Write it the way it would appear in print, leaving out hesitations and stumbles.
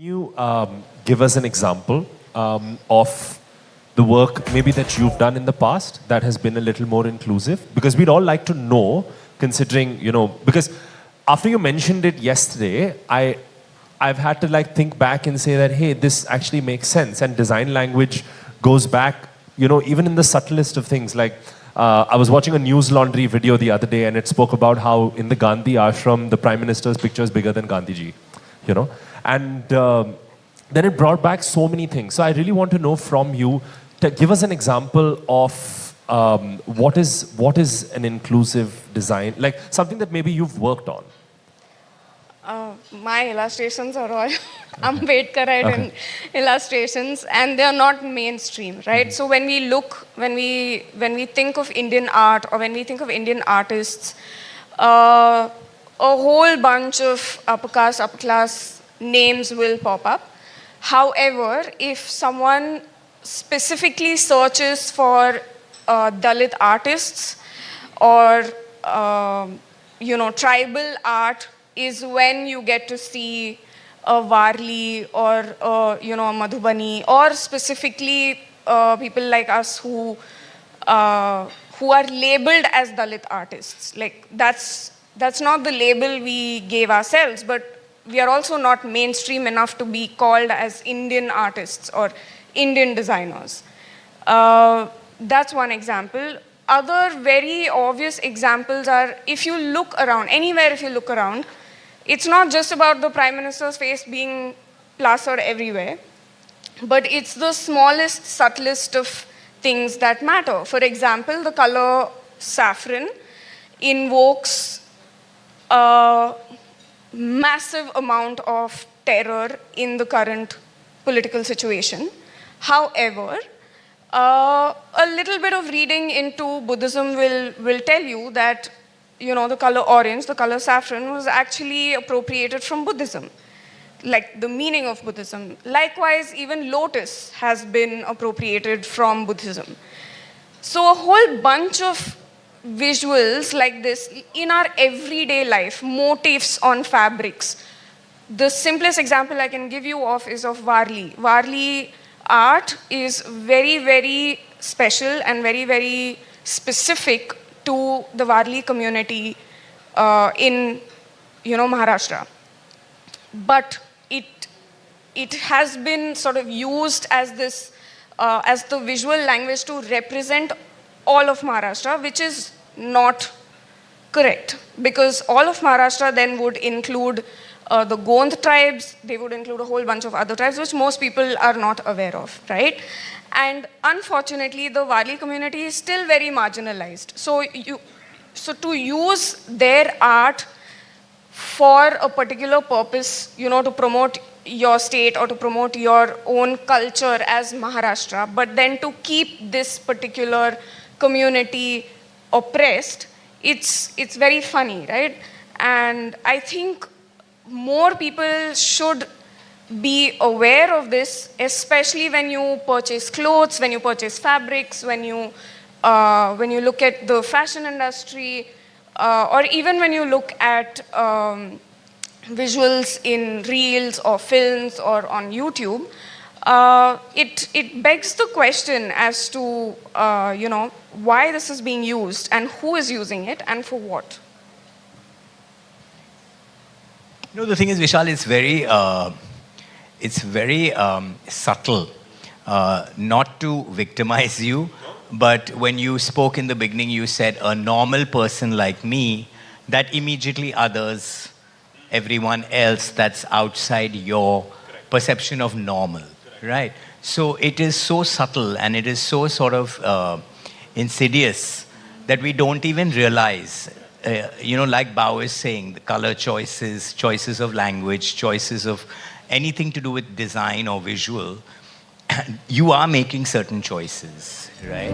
You give us an example of the work maybe that you've done in the past that has been a little more inclusive? Because we'd all like to know, considering, because after you mentioned it yesterday, I've had to think back and say that, hey, this actually makes sense. And design language goes back, even in the subtlest of things. I was watching a News Laundry video the other day and it spoke about how in the Gandhi ashram, the Prime Minister's picture is bigger than Gandhiji, And then it brought back so many things. So I really want to know from you, to give us an example of what is an inclusive design, like something that maybe you've worked on. My illustrations are all Ambedkar and illustrations, and they are not mainstream, right? Mm-hmm. So when we think of Indian art or when we think of Indian artists, a whole bunch of upper class names will pop up. However, if someone specifically searches for Dalit artists or tribal art, is when you get to see a Varli or a Madhubani, or specifically people like us who are labeled as Dalit artists. Like that's not the label we gave ourselves, but we are also not mainstream enough to be called as Indian artists or Indian designers. That's one example. Other very obvious examples are, if you look around, anywhere if you look around, it's not just about the Prime Minister's face being plastered everywhere, but it's the smallest, subtlest of things that matter. For example, the color saffron invokes a massive amount of terror in the current political situation. However, a little bit of reading into Buddhism will tell you that the color orange, the color saffron, was actually appropriated from Buddhism, like the meaning of Buddhism. Likewise, even lotus has been appropriated from Buddhism. So a whole bunch of visuals like this in our everyday life, motifs on fabrics. The simplest example I can give you of is of Varli. Varli art is very, very special and very, very specific to the Varli community in Maharashtra. But it has been sort of used as this as the visual language to represent all of Maharashtra, which is not correct, because all of Maharashtra then would include the Gond tribes, they would include a whole bunch of other tribes, which most people are not aware of, right? And unfortunately, the Varli community is still very marginalized. So to use their art for a particular purpose, to promote your state or to promote your own culture as Maharashtra, but then to keep this particular community oppressed, it's very funny, right? And I think more people should be aware of this, especially when you purchase clothes, when you purchase fabrics, when you look at the fashion industry, or even when you look at visuals in reels or films or on YouTube. It begs the question as to why this is being used and who is using it and for what. The thing is, Vishaal, it's very subtle, not to victimize you, but when you spoke in the beginning, you said a normal person like me, that immediately others, everyone else that's outside your perception of normal, right? So it is so subtle and it is so sort of insidious that we don't even realize. Like Bao is saying, the color choices of language, choices of anything to do with design or visual, you are making certain choices, right?